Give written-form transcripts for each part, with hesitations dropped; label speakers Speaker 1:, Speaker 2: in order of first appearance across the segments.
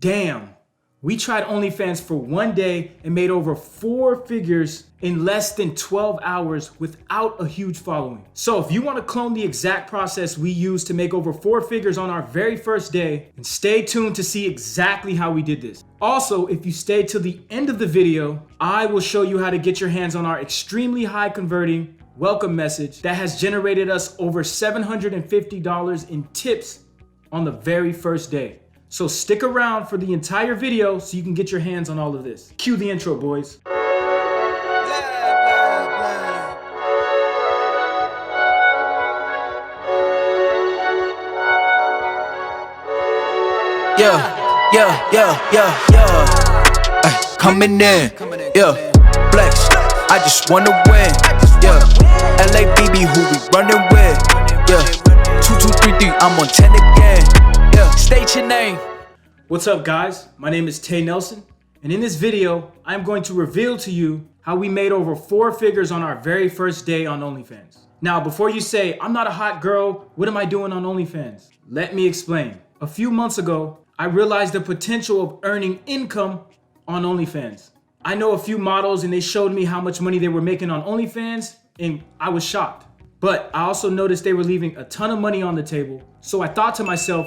Speaker 1: Damn, we tried OnlyFans for one day and made over 4 figures in less than 12 hours without a huge following. So if you want to clone the exact process we used to make over 4 figures on our very first day, then stay tuned to see exactly how we did this. Also, if you stay till the end of the video, I will show you how to get your hands on our extremely high converting welcome message that has generated us over $750 in tips on the very first day. So stick around for the entire video so you can get your hands on all of this. Cue the intro, boys.
Speaker 2: Ay, coming in, flex. I just wanna win, LABB, who we running with, 2233, I'm on 10 again, state your name.
Speaker 1: What's up, guys? My name is Tay Nelson, and in this video, I'm going to reveal to you how we made over 4 figures on our very first day on OnlyFans. Now, before you say, I'm not a hot girl, what am I doing on OnlyFans? Let me explain. A few months ago, I realized the potential of earning income on OnlyFans. I know a few models and they showed me how much money they were making on OnlyFans, and I was shocked. But I also noticed they were leaving a ton of money on the table. So I thought to myself,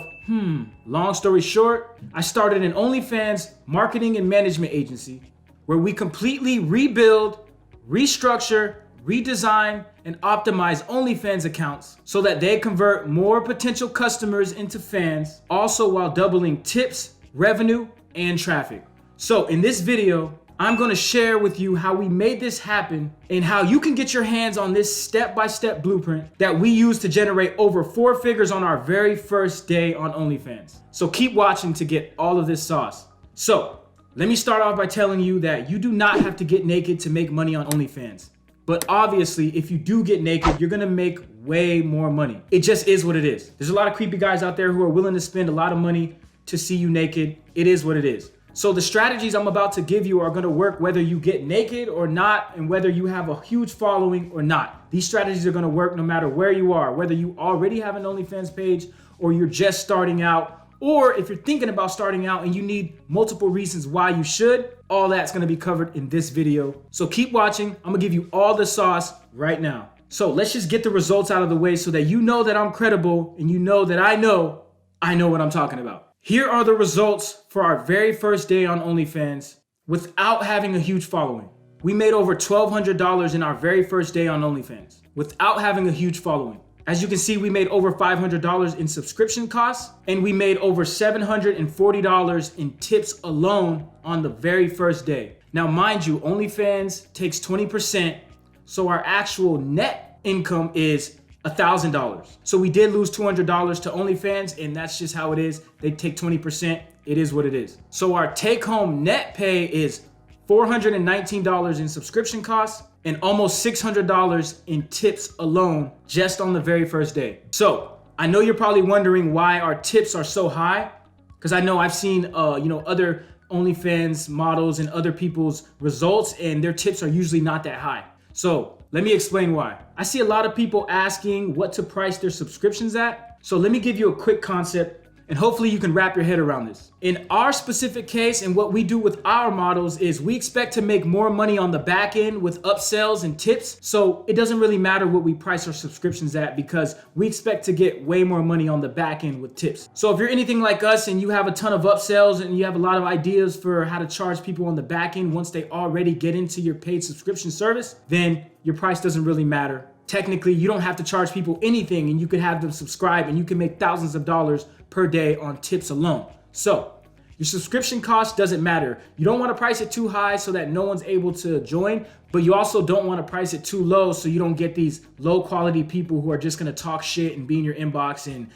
Speaker 1: long story short, I started an OnlyFans marketing and management agency where we completely rebuild, restructure, redesign, and optimize OnlyFans accounts so that they convert more potential customers into fans, also while doubling tips, revenue, and traffic. So in this video, I'm going to share with you how we made this happen and how you can get your hands on this step-by-step blueprint that we used to generate over 4 figures on our very first day on OnlyFans. So keep watching to get all of this sauce. So let me start off by telling you that you do not have to get naked to make money on OnlyFans. But obviously, if you do get naked, you're gonna make way more money. It just is what it is. There's a lot of creepy guys out there who are willing to spend a lot of money to see you naked. It is what it is. So the strategies I'm about to give you are gonna work whether you get naked or not, and whether you have a huge following or not. These strategies are gonna work no matter where you are, whether you already have an OnlyFans page or you're just starting out, or if you're thinking about starting out and you need multiple reasons why you should. All that's gonna be covered in this video. So keep watching. I'm gonna give you all the sauce right now. So let's just get the results out of the way so that you know that I'm credible and you know that I know what I'm talking about. Here are the results for our very first day on OnlyFans without having a huge following. We made over $1,200 in our very first day on OnlyFans without having a huge following. As you can see, we made over $500 in subscription costs, and we made over $740 in tips alone on the very first day. Now, mind you, OnlyFans takes 20%, so our actual net income is $1,000. So we did lose $200 to OnlyFans, and that's just how it is. They take 20%. It is what it is. So our take-home net pay is $419 in subscription costs and almost $600 in tips alone just on the very first day. So I know you're probably wondering why our tips are so high, because I know I've seen other OnlyFans models and other people's results, and their tips are usually not that high. So let me explain why. I see a lot of people asking what to price their subscriptions at. So let me give you a quick concept, and hopefully you can wrap your head around this. In our specific case, and what we do with our models is we expect to make more money on the back end with upsells and tips. So it doesn't really matter what we price our subscriptions at, because we expect to get way more money on the back end with tips. So if you're anything like us and you have a ton of upsells and you have a lot of ideas for how to charge people on the back end once they already get into your paid subscription service, then your price doesn't really matter. Technically, you don't have to charge people anything, and you could have them subscribe and you can make thousands of dollars per day on tips alone. So your subscription cost doesn't matter. You don't want to price it too high so that no one's able to join, but you also don't want to price it too low so you don't get these low quality people who are just going to talk shit and be in your inbox and,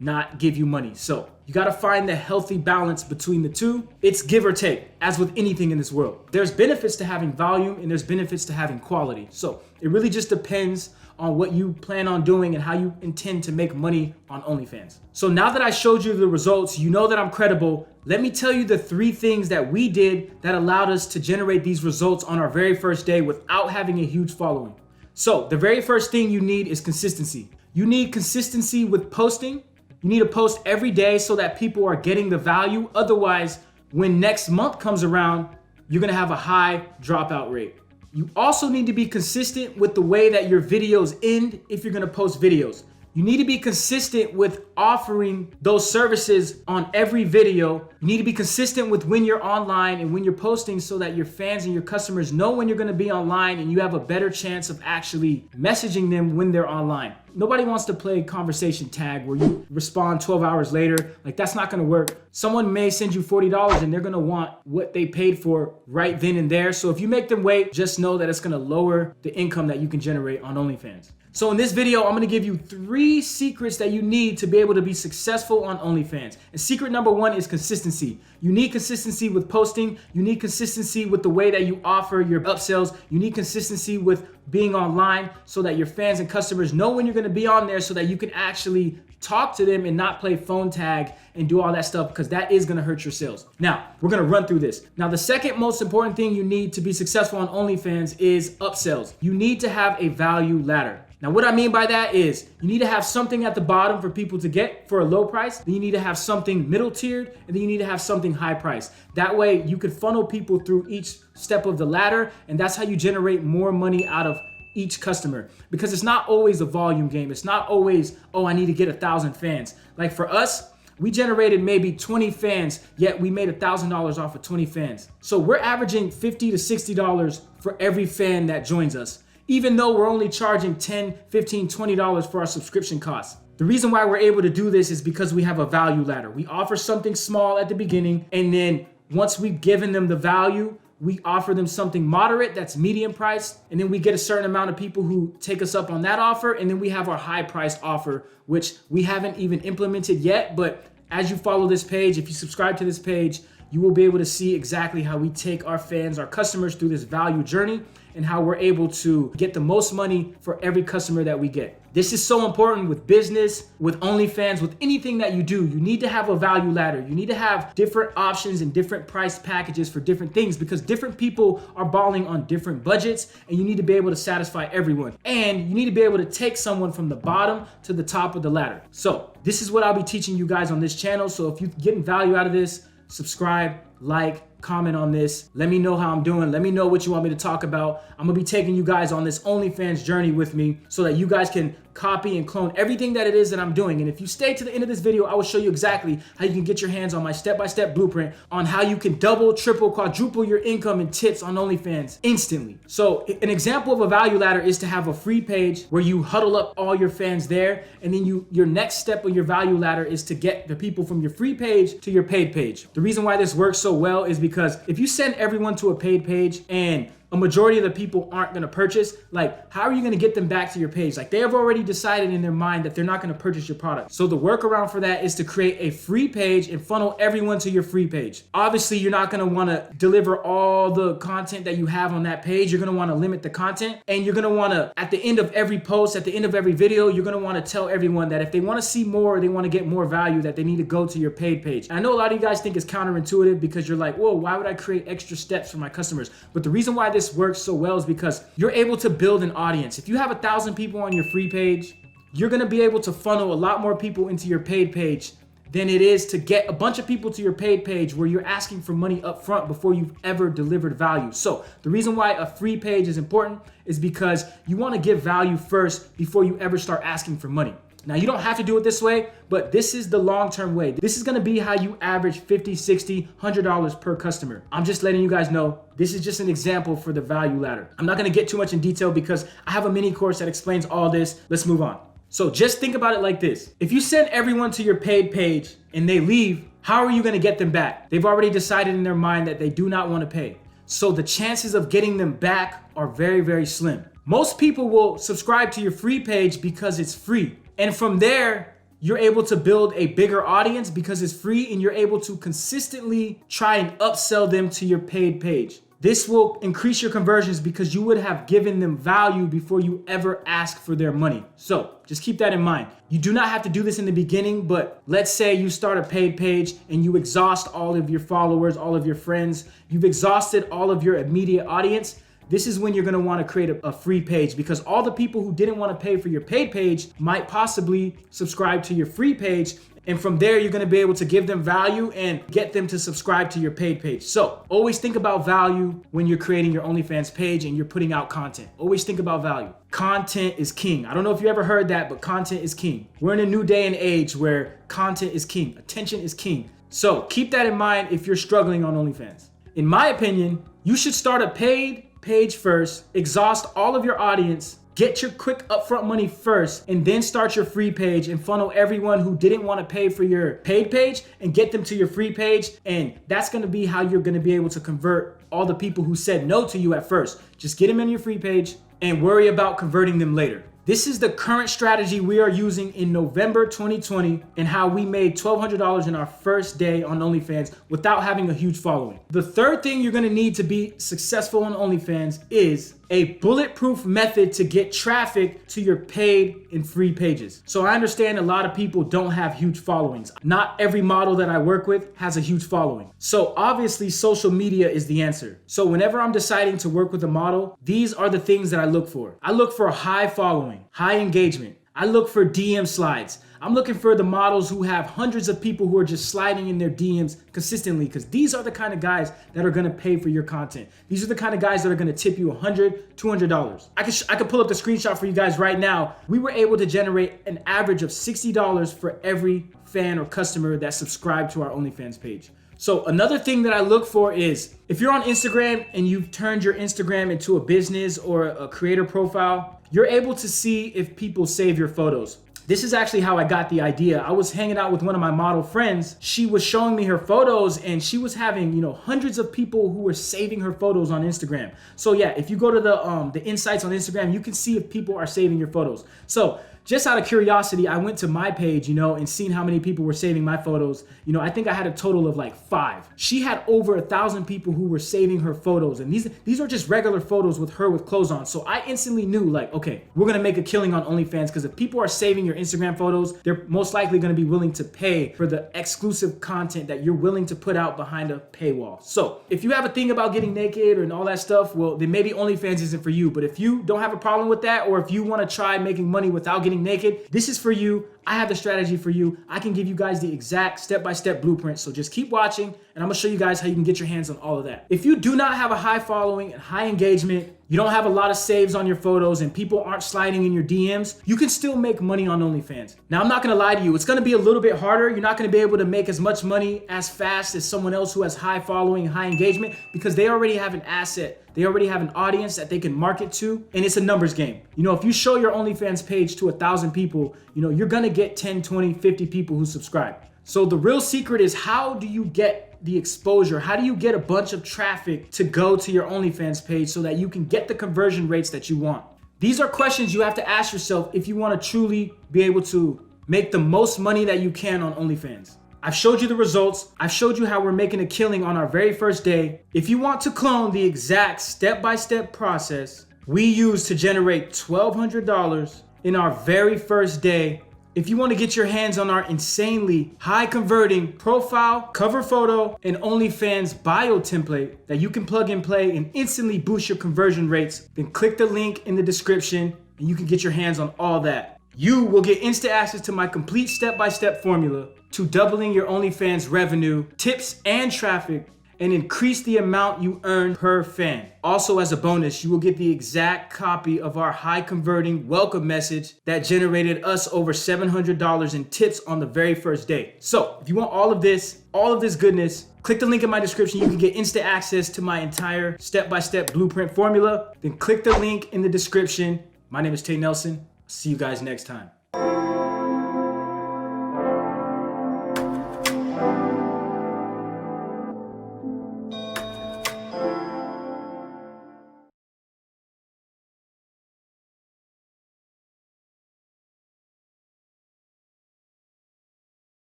Speaker 1: not give you money. So you got to find the healthy balance between the two. It's give or take, as with anything in this world. There's benefits to having volume and there's benefits to having quality. So it really just depends on what you plan on doing and how you intend to make money on OnlyFans. So now that I showed you the results, you know that I'm credible. Let me tell you the 3 things that we did that allowed us to generate these results on our very first day without having a huge following. So the very first thing you need is consistency. You need consistency with posting, You need to post every day so that people are getting the value. Otherwise, when next month comes around, you're gonna have a high dropout rate. You also need to be consistent with the way that your videos end if you're gonna post videos. You need to be consistent with offering those services on every video. You need to be consistent with when you're online and when you're posting so that your fans and your customers know when you're gonna be online and you have a better chance of actually messaging them when they're online. Nobody wants to play conversation tag where you respond 12 hours later. Like, that's not gonna work. Someone may send you $40 and they're gonna want what they paid for right then and there. So if you make them wait, just know that it's gonna lower the income that you can generate on OnlyFans. So in this video, I'm gonna give you 3 secrets that you need to be able to be successful on OnlyFans. And secret number 1 is consistency. You need consistency with posting. You need consistency with the way that you offer your upsells. You need consistency with being online so that your fans and customers know when you're gonna be on there so that you can actually talk to them and not play phone tag and do all that stuff, because that is gonna hurt your sales. Now, we're gonna run through this. Now, the second most important thing you need to be successful on OnlyFans is upsells. You need to have a value ladder. Now, what I mean by that is you need to have something at the bottom for people to get for a low price. Then you need to have something middle tiered, and then you need to have something high price. That way you can funnel people through each step of the ladder, and that's how you generate more money out of each customer. Because it's not always a volume game. It's not always, oh, I need to get 1,000 fans. Like for us, we generated maybe 20 fans, yet we made $1,000 off of 20 fans. So we're averaging $50 to $60 for every fan that joins us, even though we're only charging $10, $15, $20 for our subscription costs. The reason why we're able to do this is because we have a value ladder. We offer something small at the beginning, and then once we've given them the value, we offer them something moderate that's medium priced, and then we get a certain amount of people who take us up on that offer, and then we have our high priced offer, which we haven't even implemented yet. But as you follow this page, if you subscribe to this page, you will be able to see exactly how we take our fans, our customers through this value journey, and how we're able to get the most money for every customer that we get. This is so important with business, with OnlyFans, with anything that you do. You need to have a value ladder. You need to have different options and different price packages for different things, because different people are balling on different budgets, and you need to be able to satisfy everyone. And you need to be able to take someone from the bottom to the top of the ladder. So this is what I'll be teaching you guys on this channel. So if you're getting value out of this, subscribe, like, comment on this. Let me know how I'm doing. Let me know what you want me to talk about. I'm gonna be taking you guys on this OnlyFans journey with me so that you guys can copy and clone everything that it is that I'm doing. And if you stay to the end of this video, I will show you exactly how you can get your hands on my step-by-step blueprint on how you can double, triple, quadruple your income and tips on OnlyFans instantly. So an example of a value ladder is to have a free page where you huddle up all your fans there, and then your next step of your value ladder is to get the people from your free page to your paid page. The reason why this works so well is because if you send everyone to a paid page and a majority of the people aren't gonna purchase, like, how are you gonna get them back to your page? Like, they have already decided in their mind that they're not gonna purchase your product. So the workaround for that is to create a free page and funnel everyone to your free page. Obviously, you're not gonna wanna deliver all the content that you have on that page. You're gonna wanna limit the content, and you're gonna wanna, at the end of every post, at the end of every video, you're gonna wanna tell everyone that if they wanna see more, they wanna get more value, that they need to go to your paid page. And I know a lot of you guys think it's counterintuitive because you're like, whoa, why would I create extra steps for my customers? But the reason why this works so well is because you're able to build an audience. If you have 1,000 people on your free page, you're gonna be able to funnel a lot more people into your paid page than it is to get a bunch of people to your paid page where you're asking for money up front before you've ever delivered value. So the reason why a free page is important is because you wanna give value first before you ever start asking for money. Now, you don't have to do it this way, but this is the long-term way. This is gonna be how you average $50, $60, $100 per customer. I'm just letting you guys know, this is just an example for the value ladder. I'm not gonna get too much in detail because I have a mini course that explains all this. Let's move on. So just think about it like this. If you send everyone to your paid page and they leave, how are you gonna get them back? They've already decided in their mind that they do not wanna pay. So the chances of getting them back are very, very slim. Most people will subscribe to your free page because it's free. And from there, you're able to build a bigger audience because it's free, and you're able to consistently try and upsell them to your paid page. This will increase your conversions because you would have given them value before you ever ask for their money. So just keep that in mind. You do not have to do this in the beginning, but let's say you start a paid page and you exhaust all of your followers, all of your friends, you've exhausted all of your immediate audience. this is when you're gonna wanna create a free page, because all the people who didn't wanna pay for your paid page might possibly subscribe to your free page. And from there, you're gonna be able to give them value and get them to subscribe to your paid page. So always think about value when you're creating your OnlyFans page and you're putting out content. Always think about value. Content is king. I don't know if you ever heard that, but content is king. We're in a new day and age where content is king. Attention is king. So keep that in mind if you're struggling on OnlyFans. In my opinion, you should start a paid page first, exhaust all of your audience, get your quick upfront money first, and then start your free page and funnel everyone who didn't want to pay for your paid page and get them to your free page. And that's going to be how you're going to be able to convert all the people who said no to you at first. Just get them in your free page and worry about converting them later. This is the current strategy we are using in November 2020 and how we made $1,200 in our first day on OnlyFans without having a huge following. The third thing you're gonna need to be successful on OnlyFans is a bulletproof method to get traffic to your paid and free pages. So I understand a lot of people don't have huge followings. Not every model that I work with has a huge following. So obviously social media is the answer. So whenever I'm deciding to work with a model, these are the things that I look for. I look for a high following, high engagement. I look for DM slides. I'm looking for the models who have hundreds of people who are just sliding in their DMs consistently, because these are the kind of guys that are gonna pay for your content. These are the kind of guys that are gonna tip you $100, $200. I could pull up the screenshot for you guys right now. We were able to generate an average of $60 for every fan or customer that subscribed to our OnlyFans page. So another thing that I look for is if you're on Instagram and you've turned your Instagram into a business or a creator profile, you're able to see if people save your photos. This is actually how I got the idea. I was hanging out with one of my model friends. She was showing me her photos and she was having, hundreds of people who were saving her photos on Instagram. So yeah, if you go to the insights on Instagram, you can see if people are saving your photos. So just out of curiosity, I went to my page, and seen how many people were saving my photos. I think I had a total of like 5. She had over 1,000 people who were saving her photos. And these are just regular photos with her with clothes on. So I instantly knew like, okay, we're gonna make a killing on OnlyFans, because if people are saving your Instagram photos, they're most likely gonna be willing to pay for the exclusive content that you're willing to put out behind a paywall. So if you have a thing about getting naked and all that stuff, well, then maybe OnlyFans isn't for you. But if you don't have a problem with that, or if you wanna try making money without getting naked, this is for you. I have the strategy for you. I can give you guys the exact step-by-step blueprint. So just keep watching and I'm gonna show you guys how you can get your hands on all of that. If you do not have a high following and high engagement, you don't have a lot of saves on your photos and people aren't sliding in your DMs, you can still make money on OnlyFans. Now, I'm not gonna lie to you. It's gonna be a little bit harder. You're not gonna be able to make as much money as fast as someone else who has high following and high engagement, because they already have an asset. They already have an audience that they can market to, and it's a numbers game. If you show your OnlyFans page to 1,000 people, you're gonna get 10, 20, 50 people who subscribe. So the real secret is, how do you get the exposure? How do you get a bunch of traffic to go to your OnlyFans page so that you can get the conversion rates that you want? These are questions you have to ask yourself if you want to truly be able to make the most money that you can on OnlyFans. I've showed you the results. I've showed you how we're making a killing on our very first day. If you want to clone the exact step-by-step process we used to generate $1,200 in our very first day, if you want to get your hands on our insanely high converting profile, cover photo, and OnlyFans bio template that you can plug and play and instantly boost your conversion rates, then click the link in the description and you can get your hands on all that. You will get instant access to my complete step-by-step formula to doubling your OnlyFans revenue, tips, and traffic, and increase the amount you earn per fan. Also, as a bonus, you will get the exact copy of our high converting welcome message that generated us over $700 in tips on the very first day. So if you want all of this goodness, click the link in my description. You can get instant access to my entire step-by-step blueprint formula. Then click the link in the description. My name is Tay Nelson. See you guys next time.